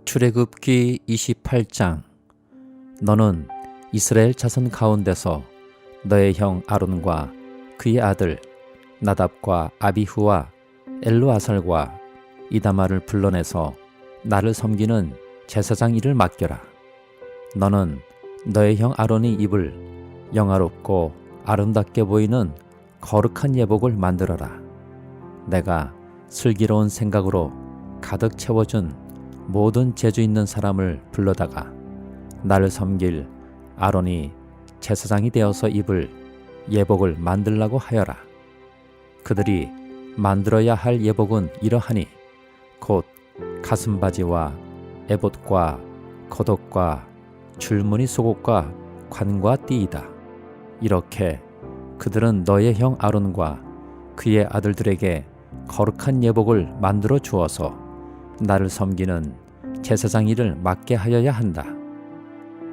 출애굽기 28장. 너는 이스라엘 자손 가운데서 너의 형 아론과 그의 아들 나답과 아비후와 엘르아살과 이다말을 불러내서 나를 섬기는 제사장 일을 맡겨라. 너는 너의 형 아론이 입을 영화롭고 아름답게 보이는 거룩한 예복을 만들어라. 내가 슬기로운 생각으로 가득 채워준 모든 재주 있는 사람을 불러다가 나를 섬길 아론이 제사장이 되어서 입을 예복을 만들라고 하여라. 그들이 만들어야 할 예복은 이러하니 곧 가슴바지와 에봇과 겉옷과 줄무늬 속옷과 관과 띠이다. 이렇게 그들은 너의 형 아론과 그의 아들들에게 거룩한 예복을 만들어 주어서 나를 섬기는 제사장 일을 맡게 하여야 한다.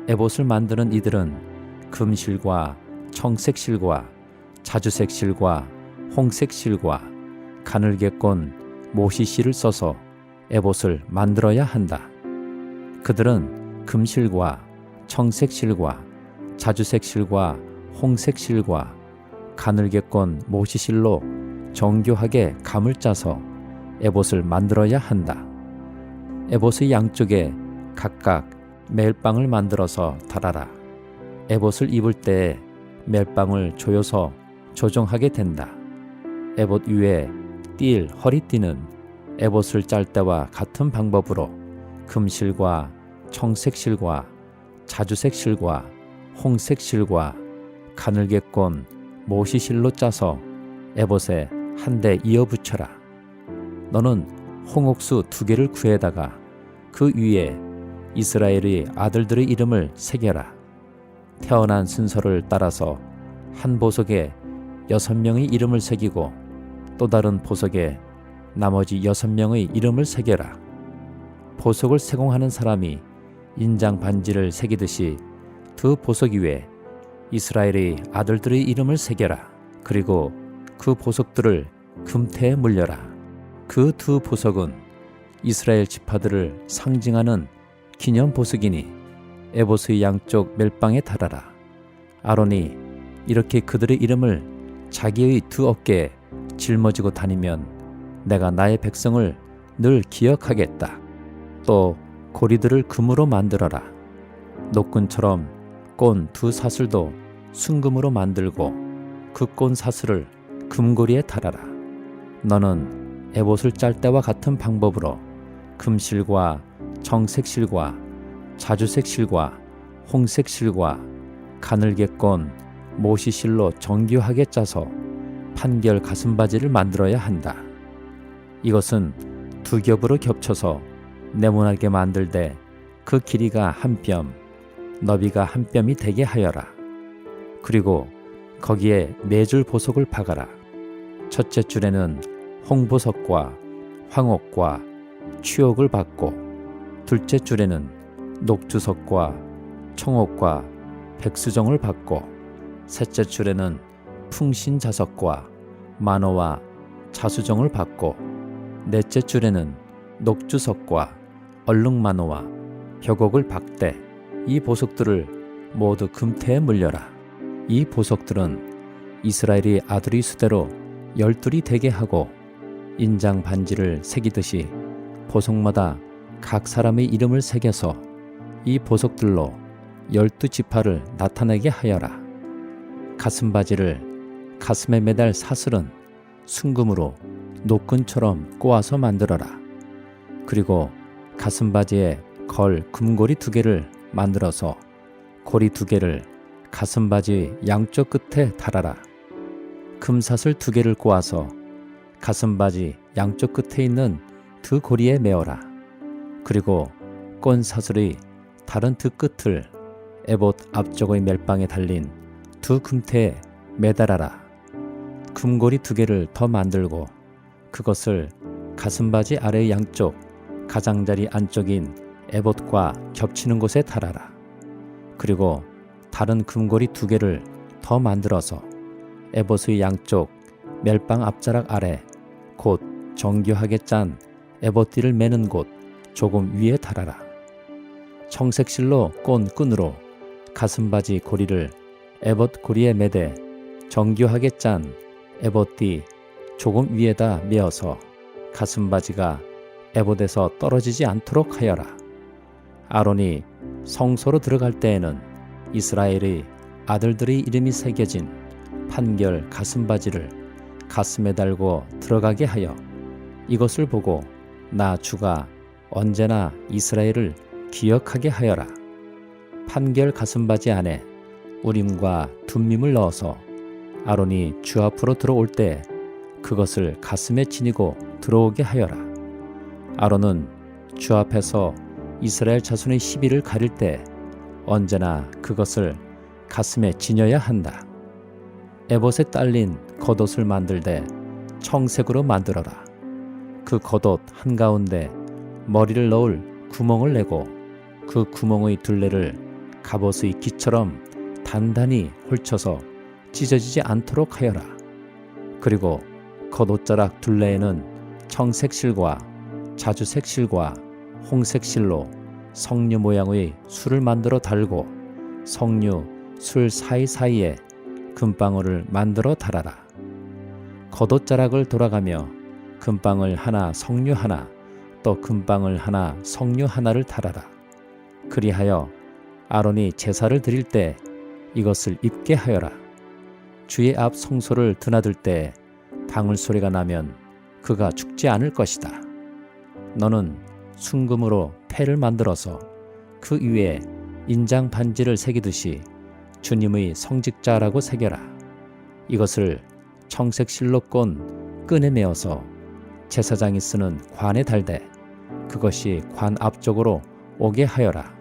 에봇을 만드는 이들은 금실과 청색실과 자주색실과 홍색실과 가늘게 꼰 모시실을 써서 에봇을 만들어야 한다. 그들은 금실과 청색실과 자주색실과 홍색실과 가늘게 꼰 모시실로 정교하게 감을 짜서 에봇을 만들어야 한다. 에봇의 양쪽에 각각 멜빵을 만들어서 달아라. 에봇을 입을 때에 멜빵을 조여서 조정하게 된다. 에봇 위에 띌 허리띠는 에봇을 짤 때와 같은 방법으로 금실과 청색실과 자주색실과 홍색실과 가늘게 꼰 모시실로 짜서 에봇에 한데 이어 붙여라. 너는 홍옥수 2개를 구해다가 그 위에 이스라엘의 아들들의 이름을 새겨라. 태어난 순서를 따라서 한 보석에 6명의 이름을 새기고 또 다른 보석에 나머지 6명의 이름을 새겨라. 보석을 세공하는 사람이 인장 반지를 새기듯이 2 보석 위에 이스라엘의 아들들의 이름을 새겨라. 그리고 그 보석들을 금태에 물려라. 그 2 보석은 이스라엘 지파들을 상징하는 기념 보석이니 에봇의 양쪽 멜빵에 달아라. 아론이 이렇게 그들의 이름을 자기의 2 어깨에 짊어지고 다니면 내가 나의 백성을 늘 기억하겠다. 또 고리들을 금으로 만들어라. 노끈처럼 꼰 2 사슬도 순금으로 만들고 그 꼰 사슬을 금고리에 달아라. 너는 에봇을 짤 때와 같은 방법으로 금실과 청색실과 자주색실과 홍색실과 가늘게 꼰 모시실로 정교하게 짜서 판결 가슴바지를 만들어야 한다. 이것은 2 겹으로 겹쳐서 네모나게 만들되 그 길이가 1뼘, 너비가 1뼘이 되게 하여라. 그리고 거기에 4줄 보석을 박아라. 첫째 줄에는 홍보석과 황옥과 취옥을 박고 둘째 줄에는 녹주석과 청옥과 백수정을 박고 셋째 줄에는 풍신자석과 만호와 자수정을 박고 넷째 줄에는 녹주석과 얼룩만호와 벽옥을 박되 이 보석들을 모두 금태에 물려라. 이 보석들은 이스라엘의 아들의 수대로 12이 되게 하고 인장 반지를 새기듯이 보석마다 각 사람의 이름을 새겨서 이 보석들로 12지파를 나타내게 하여라. 가슴바지를 가슴에 매달 사슬은 순금으로 노끈처럼 꼬아서 만들어라. 그리고 가슴바지에 걸 금고리 2개를 만들어서 고리 2개를 가슴바지 양쪽 끝에 달아라. 금사슬 2개를 꼬아서 가슴바지 양쪽 끝에 있는 2 고리에 메어라. 그리고 꼰 사슬의 다른 2 끝을 에봇 앞쪽의 멜빵에 달린 2 금태에 매달아라. 금고리 2개를 더 만들고 그것을 가슴바지 아래 양쪽 가장자리 안쪽인 에봇과 겹치는 곳에 달아라. 그리고 다른 금고리 2개를 더 만들어서 에봇의 양쪽 멜빵 앞자락 아래 곧 정교하게 짠 에봇띠를 매는 곳 조금 위에 달아라. 청색실로 꼰 끈으로 가슴바지 고리를 에봇 고리에 매되 정교하게 짠 에봇띠 조금 위에다 메어서 가슴바지가 에봇에서 떨어지지 않도록 하여라. 아론이 성소로 들어갈 때에는 이스라엘의 아들들의 이름이 새겨진 판결 가슴바지를 가슴에 달고 들어가게 하여 이것을 보고 나 주가 언제나 이스라엘을 기억하게 하여라. 판결 가슴바지 안에 우림과 둠밈을 넣어서 아론이 주 앞으로 들어올 때 그것을 가슴에 지니고 들어오게 하여라. 아론은 주 앞에서 이스라엘 자손의 시비를 가릴 때 언제나 그것을 가슴에 지녀야 한다. 에봇에 딸린 겉옷을 만들되 청색으로 만들어라. 그 겉옷 한가운데 머리를 넣을 구멍을 내고 그 구멍의 둘레를 갑옷의 기처럼 단단히 홀쳐서 찢어지지 않도록 하여라. 그리고 겉옷자락 둘레에는 청색 실과 자주색 실과 홍색 실로 석류 모양의 술을 만들어 달고 석류 술 사이사이에 금방울을 만들어 달아라. 겉옷자락을 돌아가며 금방울 하나 석류 하나 또 금방울 하나 석류 하나를 달아라. 그리하여 아론이 제사를 드릴 때 이것을 입게 하여라. 주의 앞 성소를 드나들 때 방울 소리가 나면 그가 죽지 않을 것이다. 너는 순금으로 패를 만들어서 그 위에 인장 반지를 새기듯이 주님의 성직자라고 새겨라. 이것을 청색 실로 꼰 끈에 메어서 제사장이 쓰는 관에 달되 그것이 관 앞쪽으로 오게 하여라.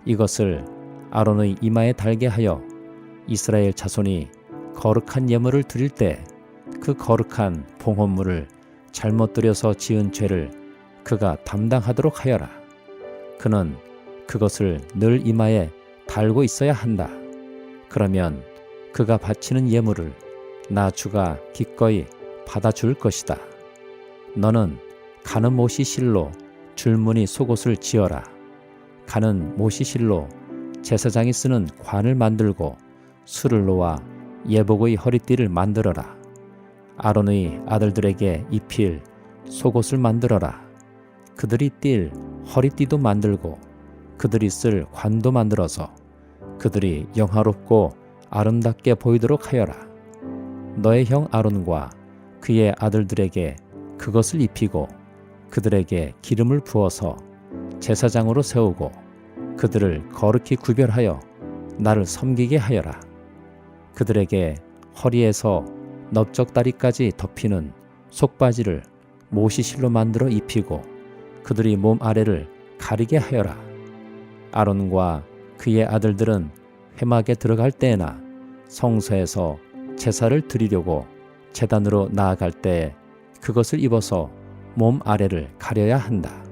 이것을 아론의 이마에 달게 하여 이스라엘 자손이 거룩한 예물을 드릴 때 그 거룩한 봉헌물을 잘못 드려서 지은 죄를 그가 담당하도록 하여라. 그는 그것을 늘 이마에 달고 있어야 한다. 그러면 그가 바치는 예물을 나 주가 기꺼이 받아줄 것이다. 너는 가는 못이 실로 줄무늬 속옷을 지어라. 가는 못이 실로 제사장이 쓰는 관을 만들고 술을 놓아 예복의 허리띠를 만들어라. 아론의 아들들에게 입힐 속옷을 만들어라. 그들이 띨 허리띠도 만들고 그들이 쓸 관도 만들어서 그들이 영화롭고 아름답게 보이도록 하여라. 너의 형 아론과 그의 아들들에게 그것을 입히고 그들에게 기름을 부어서 제사장으로 세우고 그들을 거룩히 구별하여 나를 섬기게 하여라. 그들에게 허리에서 넓적다리까지 덮이는 속바지를 모시실로 만들어 입히고 그들이 몸 아래를 가리게 하여라. 아론과 그의 아들들은 회막에 들어갈 때에나 성소에서 제사를 드리려고 제단으로 나아갈 때에 그것을 입어서 몸 아래를 가려야 한다.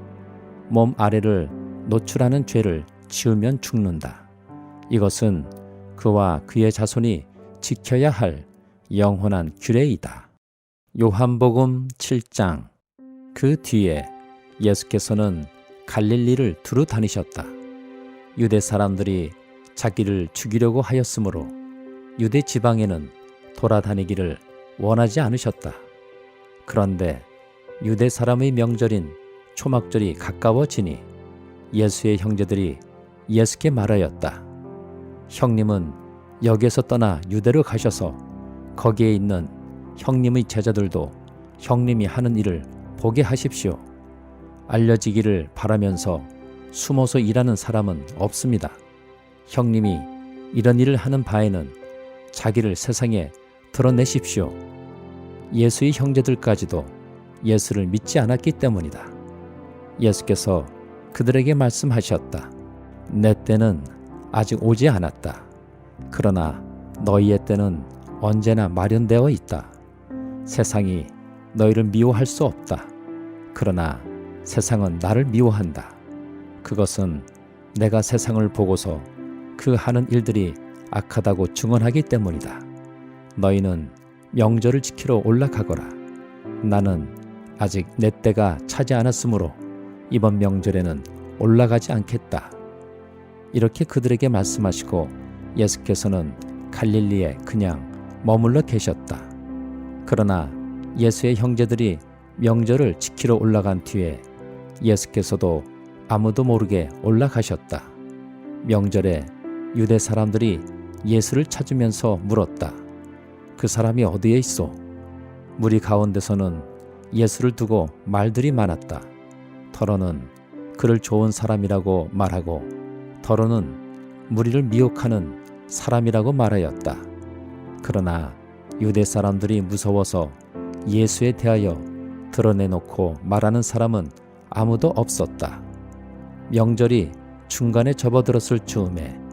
몸 아래를 노출하는 죄를 지으면 죽는다. 이것은 그와 그의 자손이 지켜야 할 영원한 규례이다. 요한복음 7장. 그 뒤에 예수께서는 갈릴리를 두루 다니셨다. 유대 사람들이 자기를 죽이려고 하였으므로 유대 지방에는 돌아다니기를 원하지 않으셨다. 그런데 유대 사람의 명절인 초막절이 가까워지니 예수의 형제들이 예수께 말하였다. 형님은 여기에서 떠나 유대로 가셔서 거기에 있는 형님의 제자들도 형님이 하는 일을 보게 하십시오. 알려지기를 바라면서 숨어서 일하는 사람은 없습니다. 형님이 이런 일을 하는 바에는 자기를 세상에 드러내십시오. 예수의 형제들까지도 예수를 믿지 않았기 때문이다. 예수께서 그들에게 말씀하셨다. 내 때는 아직 오지 않았다. 그러나 너희의 때는 언제나 마련되어 있다. 세상이 너희를 미워할 수 없다. 그러나 세상은 나를 미워한다. 그것은 내가 세상을 보고서 그 하는 일들이 악하다고 증언하기 때문이다. 너희는 명절을 지키러 올라가거라. 나는 아직 내 때가 차지 않았으므로 이번 명절에는 올라가지 않겠다. 이렇게 그들에게 말씀하시고 예수께서는 갈릴리에 그냥 머물러 계셨다. 그러나 예수의 형제들이 명절을 지키러 올라간 뒤에 예수께서도 아무도 모르게 올라가셨다. 명절에 유대 사람들이 예수를 찾으면서 물었다. 그 사람이 어디에 있어? 무리 가운데서는 예수를 두고 말들이 많았다. 더러는 그를 좋은 사람이라고 말하고 더러는 무리를 미혹하는 사람이라고 말하였다. 그러나 유대 사람들이 무서워서 예수에 대하여 드러내놓고 말하는 사람은 아무도 없었다. 명절이 중간에 접어들었을 즈음에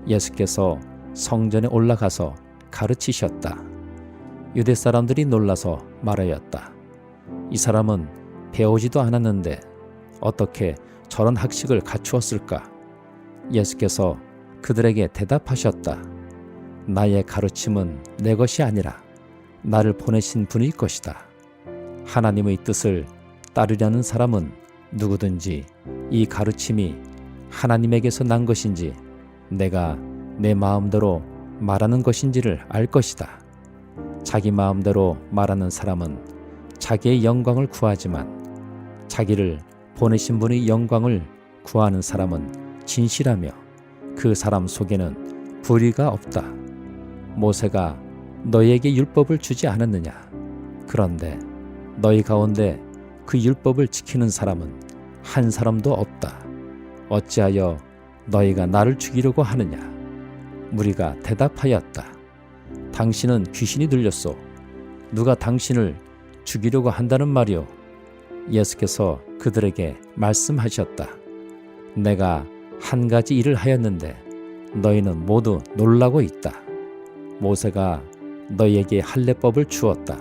예수께서 성전에 올라가서 가르치셨다. 유대 사람들이 놀라서 말하였다. 이 사람은 배우지도 않았는데 어떻게 저런 학식을 갖추었을까? 예수께서 그들에게 대답하셨다. 나의 가르침은 내 것이 아니라 나를 보내신 분의 것이다. 하나님의 뜻을 따르려는 사람은 누구든지 이 가르침이 하나님에게서 난 것인지 내가 내 마음대로 말하는 것인지를 알 것이다. 자기 마음대로 말하는 사람은 자기의 영광을 구하지만 자기를 보내신 분의 영광을 구하는 사람은 진실하며 그 사람 속에는 불의가 없다. 모세가 너희에게 율법을 주지 않았느냐? 그런데 너희 가운데 그 율법을 지키는 사람은 한 사람도 없다. 어찌하여 너희가 나를 죽이려고 하느냐? 무리가 대답하였다. 당신은 귀신이 들렸소. 누가 당신을 죽이려고 한다는 말이오? 예수께서 그들에게 말씀하셨다. 내가 한 가지 일을 하였는데 너희는 모두 놀라고 있다. 모세가 너희에게 할례법을 주었다.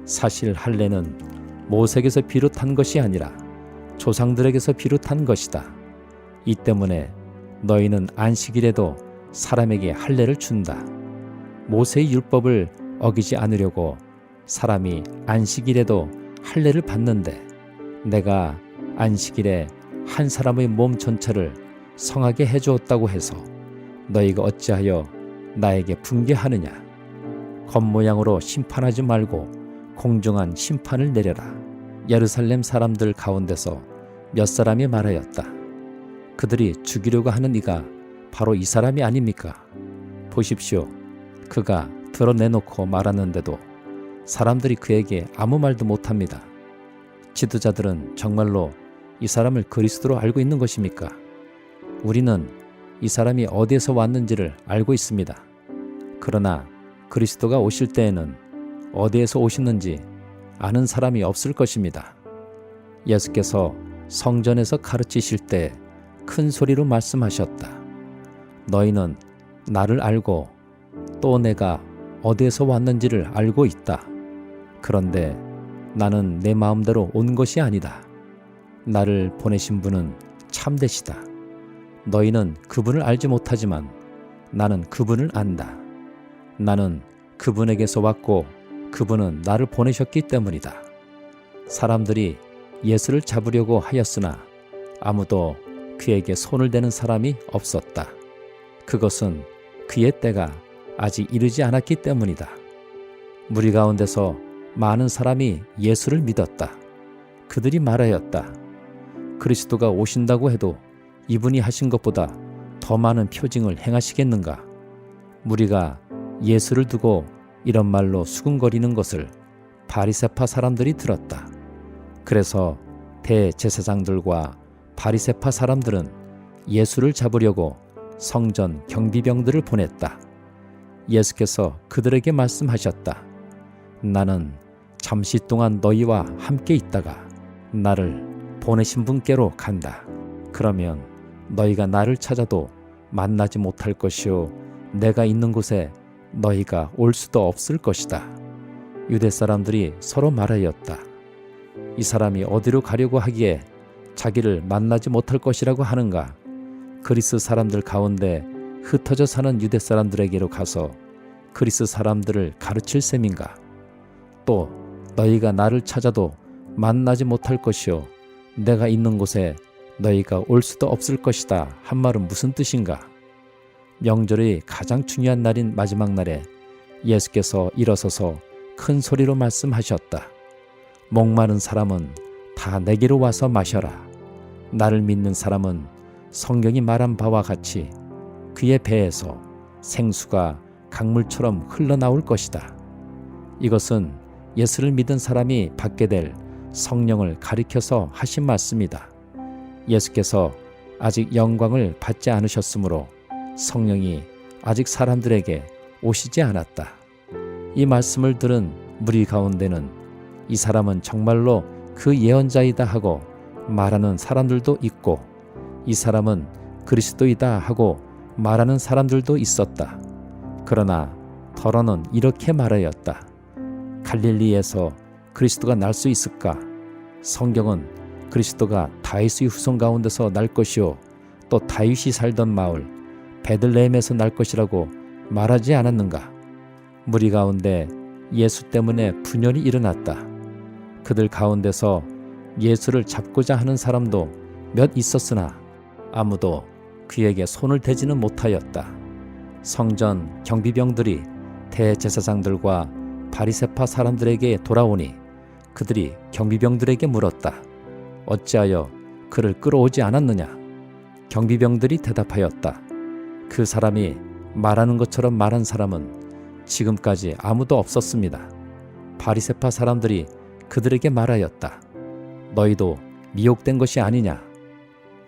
사실 할례는 모세에게서 비롯한 것이 아니라 조상들에게서 비롯한 것이다. 이 때문에 너희는 안식일에도 사람에게 할례를 준다. 모세의 율법을 어기지 않으려고 사람이 안식일에도 할례를 받는데 내가 안식일에 한 사람의 몸 전체를 성하게 해주었다고 해서 너희가 어찌하여 나에게 분개하느냐? 겉모양으로 심판하지 말고 공정한 심판을 내려라. 예루살렘 사람들 가운데서 몇 사람이 말하였다. 그들이 죽이려고 하는 이가 바로 이 사람이 아닙니까? 보십시오. 그가 드러내놓고 말하는데도 사람들이 그에게 아무 말도 못합니다. 지도자들은 정말로 이 사람을 그리스도로 알고 있는 것입니까? 우리는 이 사람이 어디에서 왔는지를 알고 있습니다. 그러나 그리스도가 오실 때에는 어디에서 오시는지 아는 사람이 없을 것입니다. 예수께서 성전에서 가르치실 때 큰 소리로 말씀하셨다. 너희는 나를 알고 또 내가 어디에서 왔는지를 알고 있다. 그런데 나는 내 마음대로 온 것이 아니다. 나를 보내신 분은 참되시다. 너희는 그분을 알지 못하지만 나는 그분을 안다. 나는 그분에게서 왔고 그분은 나를 보내셨기 때문이다. 사람들이 예수를 잡으려고 하였으나 아무도 그에게 손을 대는 사람이 없었다. 그것은 그의 때가 아직 이르지 않았기 때문이다. 무리 가운데서 많은 사람이 예수를 믿었다. 그들이 말하였다. 그리스도가 오신다고 해도 이분이 하신 것보다 더 많은 표징을 행하시겠는가? 무리가 예수를 두고 이런 말로 수군거리는 것을 바리새파 사람들이 들었다. 그래서 대제사장들과 바리새파 사람들은 예수를 잡으려고 성전 경비병들을 보냈다. 예수께서 그들에게 말씀하셨다. 나는 잠시 동안 너희와 함께 있다가 나를 보내신 분께로 간다. 그러면 너희가 나를 찾아도 만나지 못할 것이요 내가 있는 곳에 너희가 올 수도 없을 것이다. 유대 사람들이 서로 말하였다. 이 사람이 어디로 가려고 하기에 자기를 만나지 못할 것이라고 하는가? 그리스 사람들 가운데 흩어져 사는 유대 사람들에게로 가서 그리스 사람들을 가르칠 셈인가? 또 너희가 나를 찾아도 만나지 못할 것이요 내가 있는 곳에 너희가 올 수도 없을 것이다 한 말은 무슨 뜻인가? 명절이 가장 중요한 날인 마지막 날에 예수께서 일어서서 큰 소리로 말씀하셨다. 목마른 사람은 다 내게로 와서 마셔라. 나를 믿는 사람은 성경이 말한 바와 같이 그의 배에서 생수가 강물처럼 흘러나올 것이다. 이것은 예수를 믿은 사람이 받게 될 성령을 가리켜서 하신 말씀이다. 예수께서 아직 영광을 받지 않으셨으므로 성령이 아직 사람들에게 오시지 않았다. 이 말씀을 들은 무리 가운데는 이 사람은 정말로 그 예언자이다 하고 말하는 사람들도 있고 이 사람은 그리스도이다 하고 말하는 사람들도 있었다. 그러나 더러는 이렇게 말하였다. 갈릴리에서 그리스도가 날 수 있을까? 성경은 그리스도가 다윗의 후손 가운데서 날 것이요 또 다윗이 살던 마을 베들레헴에서 날 것이라고 말하지 않았는가? 무리 가운데 예수 때문에 분열이 일어났다. 그들 가운데서 예수를 잡고자 하는 사람도 몇 있었으나 아무도 그에게 손을 대지는 못하였다. 성전 경비병들이 대제사장들과 바리새파 사람들에게 돌아오니 그들이 경비병들에게 물었다. 어찌하여 그를 끌어오지 않았느냐? 경비병들이 대답하였다. 그 사람이 말하는 것처럼 말한 사람은 지금까지 아무도 없었습니다. 바리새파 사람들이 그들에게 말하였다. 너희도 미혹된 것이 아니냐?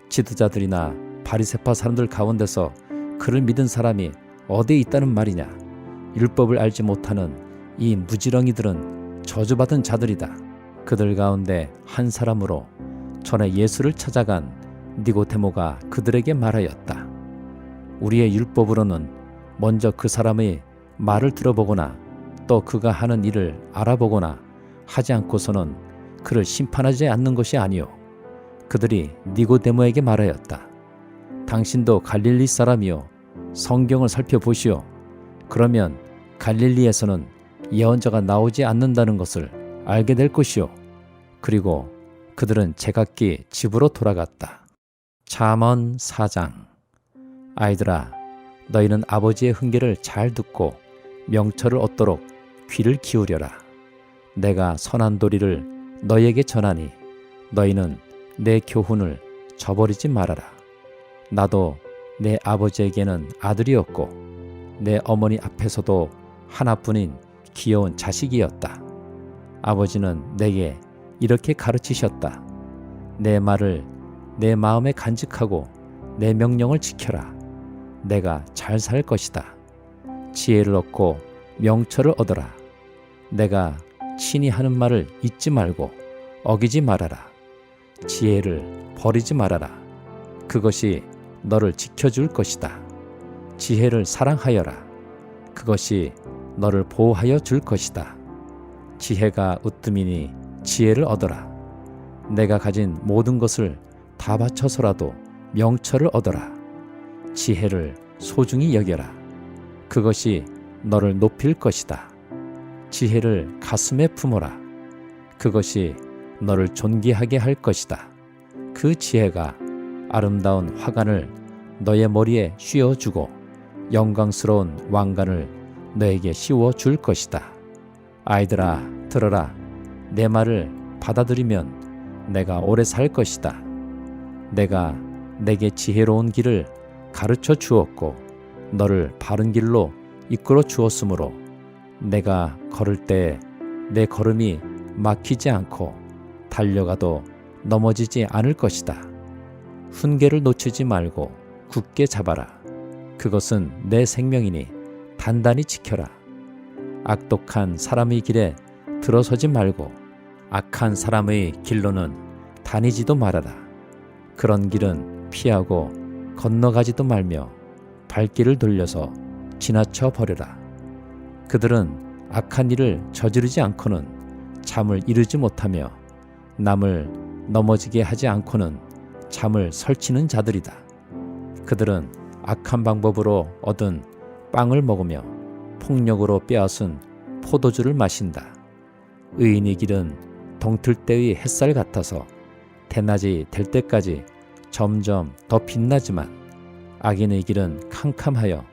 지도자들이나 바리새파 사람들 가운데서 그를 믿은 사람이 어디에 있다는 말이냐? 율법을 알지 못하는 이 무지렁이들은 저주받은 자들이다. 그들 가운데 한 사람으로 전에 예수를 찾아간 니고데모가 그들에게 말하였다. 우리의 율법으로는 먼저 그 사람의 말을 들어보거나 또 그가 하는 일을 알아보거나 하지 않고서는 그를 심판하지 않는 것이 아니요. 그들이 니고데모에게 말하였다. 당신도 갈릴리 사람이요. 성경을 살펴보시오. 그러면 갈릴리에서는 예언자가 나오지 않는다는 것을 알게 될 것이요. 그리고 그들은 제각기 집으로 돌아갔다. 잠언 4장. 아이들아, 너희는 아버지의 훈계를 잘 듣고 명철을 얻도록 귀를 기울여라. 내가 선한 도리를 너희에게 전하니 너희는 내 교훈을 저버리지 말아라. 나도 내 아버지에게는 아들이었고 내 어머니 앞에서도 하나뿐인 귀여운 자식이었다. 아버지는 내게 이렇게 가르치셨다. 내 말을 내 마음에 간직하고 내 명령을 지켜라. 내가 잘 살 것이다. 지혜를 얻고 명철을 얻어라. 내가 친히 하는 말을 잊지 말고 어기지 말아라. 지혜를 버리지 말아라. 그것이 너를 지켜줄 것이다. 지혜를 사랑하여라. 그것이 너를 보호하여 줄 것이다. 지혜가 으뜸이니 지혜를 얻어라. 내가 가진 모든 것을 다 바쳐서라도 명철을 얻어라. 지혜를 소중히 여겨라. 그것이 너를 높일 것이다. 지혜를 가슴에 품어라. 그것이 너를 존귀하게 할 것이다. 그 지혜가 아름다운 화관을 너의 머리에 씌워주고 영광스러운 왕관을 너에게 씌워줄 것이다. 아이들아, 들어라. 내 말을 받아들이면 내가 오래 살 것이다. 내가 내게 지혜로운 길을 가르쳐 주었고 너를 바른 길로 이끌어 주었으므로 내가 걸을 때 내 걸음이 막히지 않고 달려가도 넘어지지 않을 것이다. 훈계를 놓치지 말고 굳게 잡아라. 그것은 내 생명이니 단단히 지켜라. 악독한 사람의 길에 들어서지 말고 악한 사람의 길로는 다니지도 말아라. 그런 길은 피하고 건너가지도 말며 발길을 돌려서 지나쳐 버려라. 그들은 악한 일을 저지르지 않고는 잠을 이루지 못하며 남을 넘어지게 하지 않고는 잠을 설치는 자들이다. 그들은 악한 방법으로 얻은 빵을 먹으며 폭력으로 빼앗은 포도주를 마신다. 의인의 길은 동틀 때의 햇살 같아서 대낮이 될 때까지 점점 더 빛나지만 악인의 길은 캄캄하여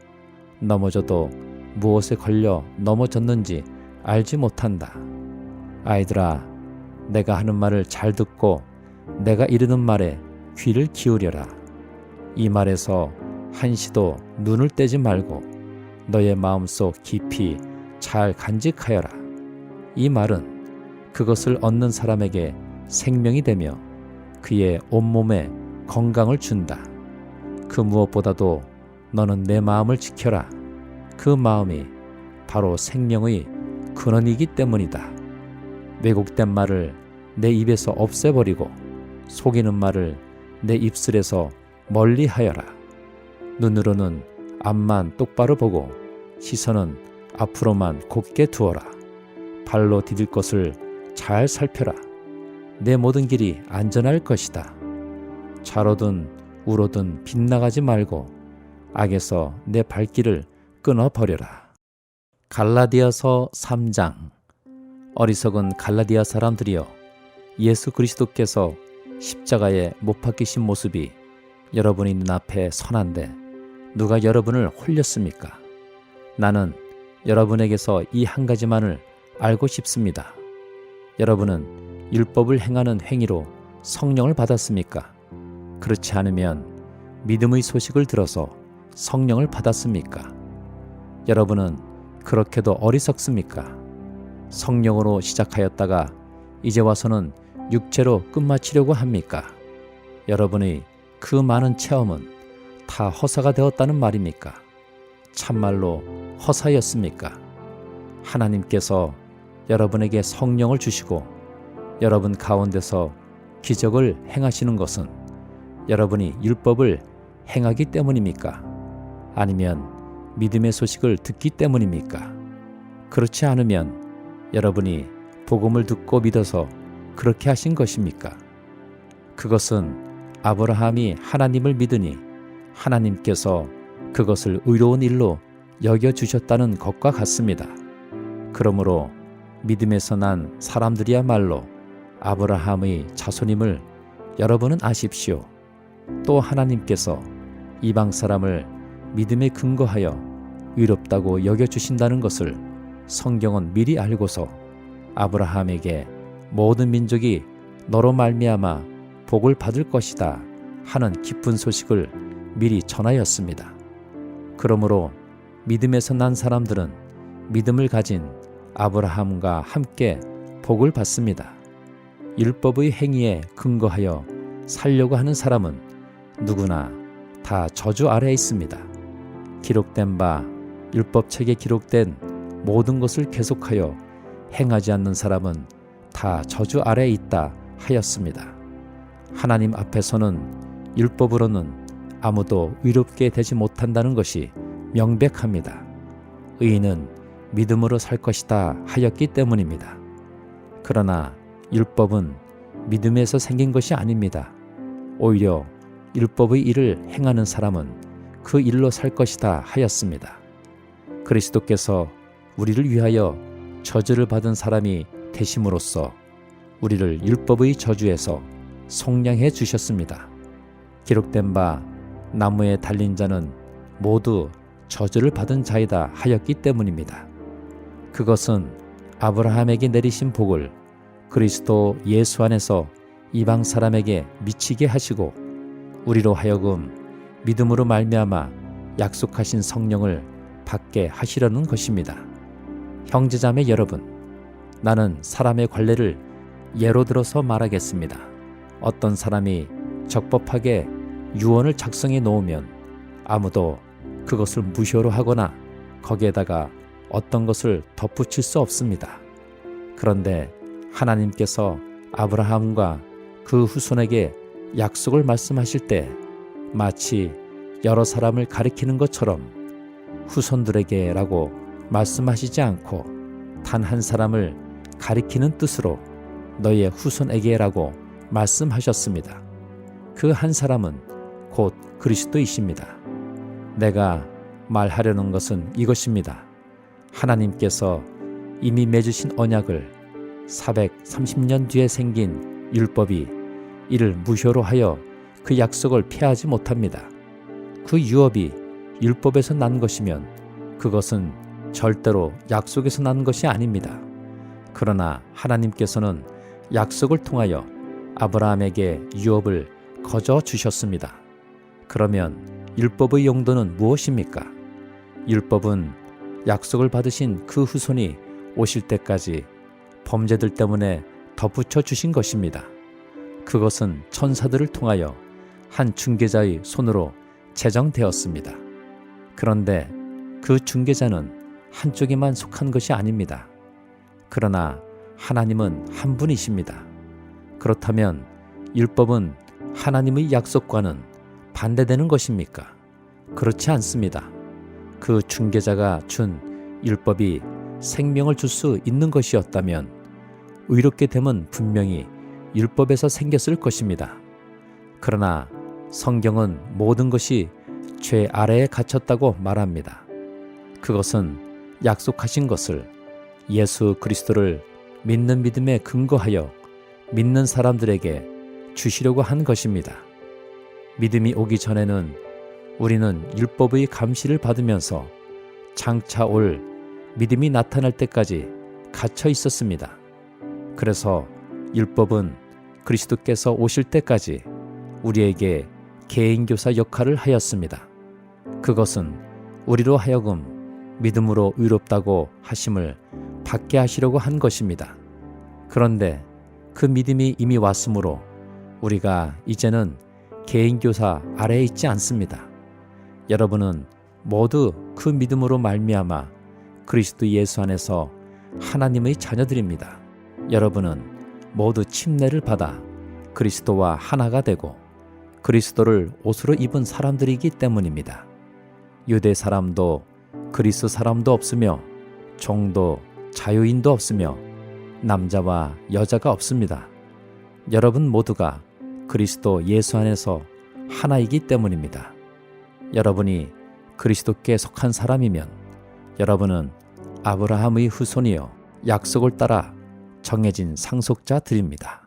넘어져도 무엇에 걸려 넘어졌는지 알지 못한다. 아이들아, 내가 하는 말을 잘 듣고 내가 이르는 말에 귀를 기울여라. 이 말에서 한시도 눈을 떼지 말고 너의 마음속 깊이 잘 간직하여라. 이 말은 그것을 얻는 사람에게 생명이 되며 그의 온몸에 건강을 준다. 그 무엇보다도 너는 내 마음을 지켜라. 그 마음이 바로 생명의 근원이기 때문이다. 왜곡된 말을 내 입에서 없애버리고 속이는 말을 내 입술에서 멀리하여라. 눈으로는 앞만 똑바로 보고 시선은 앞으로만 곧게 두어라. 발로 디딜 것을 잘 살펴라. 내 모든 길이 안전할 것이다. 좌로든 우로든 빗나가지 말고 악에서 내 발길을 끊어버려라. 갈라디아서 3장. 어리석은 갈라디아 사람들이여, 예수 그리스도께서 십자가에 못 박히신 모습이 여러분의 눈앞에 선한데 누가 여러분을 홀렸습니까? 나는 여러분에게서 이 한 가지만을 알고 싶습니다. 여러분은 율법을 행하는 행위로 성령을 받았습니까? 그렇지 않으면 믿음의 소식을 들어서 성령을 받았습니까? 여러분은 그렇게도 어리석습니까? 성령으로 시작하였다가 이제 와서는 육체로 끝마치려고 합니까? 여러분의 그 많은 체험은 다 허사가 되었다는 말입니까? 참말로 허사였습니까? 하나님께서 여러분에게 성령을 주시고 여러분 가운데서 기적을 행하시는 것은 여러분이 율법을 행하기 때문입니까? 아니면 믿음의 소식을 듣기 때문입니까? 그렇지 않으면 여러분이 복음을 듣고 믿어서 그렇게 하신 것입니까? 그것은 아브라함이 하나님을 믿으니 하나님께서 그것을 의로운 일로 여겨주셨다는 것과 같습니다. 그러므로 믿음에서 난 사람들이야말로 아브라함의 자손임을 여러분은 아십시오. 또 하나님께서 이방 사람을 믿음에 근거하여 의롭다고 여겨주신다는 것을 성경은 미리 알고서 아브라함에게 모든 민족이 너로 말미암아 복을 받을 것이다 하는 기쁜 소식을 미리 전하였습니다. 그러므로 믿음에서 난 사람들은 믿음을 가진 아브라함과 함께 복을 받습니다. 율법의 행위에 근거하여 살려고 하는 사람은 누구나 다 저주 아래에 있습니다. 기록된 바 율법책에 기록된 모든 것을 계속하여 행하지 않는 사람은 다 저주 아래에 있다 하였습니다. 하나님 앞에서는 율법으로는 아무도 의롭게 되지 못한다는 것이 명백합니다. 의인은 믿음으로 살 것이다 하였기 때문입니다. 그러나 율법은 믿음에서 생긴 것이 아닙니다. 오히려 율법의 일을 행하는 사람은 그 일로 살 것이다 하였습니다. 그리스도께서 우리를 위하여 저주를 받은 사람이 되심으로써 우리를 율법의 저주에서 속량해 주셨습니다. 기록된 바 나무에 달린 자는 모두 저주를 받은 자이다 하였기 때문입니다. 그것은 아브라함에게 내리신 복을 그리스도 예수 안에서 이방 사람에게 미치게 하시고 우리로 하여금 믿음으로 말미암아 약속하신 성령을 받게 하시려는 것입니다. 형제자매 여러분, 나는 사람의 관례를 예로 들어서 말하겠습니다. 어떤 사람이 적법하게 유언을 작성해 놓으면 아무도 그것을 무효로 하거나 거기에다가 어떤 것을 덧붙일 수 없습니다. 그런데 하나님께서 아브라함과 그 후손에게 약속을 말씀하실 때 마치 여러 사람을 가리키는 것처럼 후손들에게라고 말씀하시지 않고 단 한 사람을 가리키는 뜻으로 너희의 후손에게라고 말씀하셨습니다. 그 한 사람은 곧 그리스도이십니다. 내가 말하려는 것은 이것입니다. 하나님께서 이미 맺으신 언약을 430년 뒤에 생긴 율법이 이를 무효로 하여 그 약속을 폐하지 못합니다. 그 유업이 율법에서 난 것이면 그것은 절대로 약속에서 난 것이 아닙니다. 그러나 하나님께서는 약속을 통하여 아브라함에게 유업을 거저 주셨습니다. 그러면 율법의 용도는 무엇입니까? 율법은 약속을 받으신 그 후손이 오실 때까지 범죄들 때문에 덧붙여 주신 것입니다. 그것은 천사들을 통하여 한 중개자의 손으로 제정되었습니다. 그런데 그 중개자는 한쪽에만 속한 것이 아닙니다. 그러나 하나님은 한 분이십니다. 그렇다면 율법은 하나님의 약속과는 반대되는 것입니까? 그렇지 않습니다. 그 중개자가 준 율법이 생명을 줄 수 있는 것이었다면 의롭게 됨은 분명히 율법에서 생겼을 것입니다. 그러나 성경은 모든 것이 죄 아래에 갇혔다고 말합니다. 그것은 약속하신 것을 예수 그리스도를 믿는 믿음에 근거하여 믿는 사람들에게 주시려고 한 것입니다. 믿음이 오기 전에는 우리는 율법의 감시를 받으면서 장차 올 믿음이 나타날 때까지 갇혀 있었습니다. 그래서 율법은 그리스도께서 오실 때까지 우리에게 개인교사 역할을 하였습니다. 그것은 우리로 하여금 믿음으로 의롭다고 하심을 받게 하시려고 한 것입니다. 그런데 그 믿음이 이미 왔으므로 우리가 이제는 개인교사 아래에 있지 않습니다. 여러분은 모두 그 믿음으로 말미암아 그리스도 예수 안에서 하나님의 자녀들입니다. 여러분은 모두 침례를 받아 그리스도와 하나가 되고 그리스도를 옷으로 입은 사람들이기 때문입니다. 유대 사람도 그리스 사람도 없으며 종도 자유인도 없으며 남자와 여자가 없습니다. 여러분 모두가 그리스도 예수 안에서 하나이기 때문입니다. 여러분이 그리스도께 속한 사람이면 여러분은 아브라함의 후손이요 약속을 따라 정해진 상속자들입니다.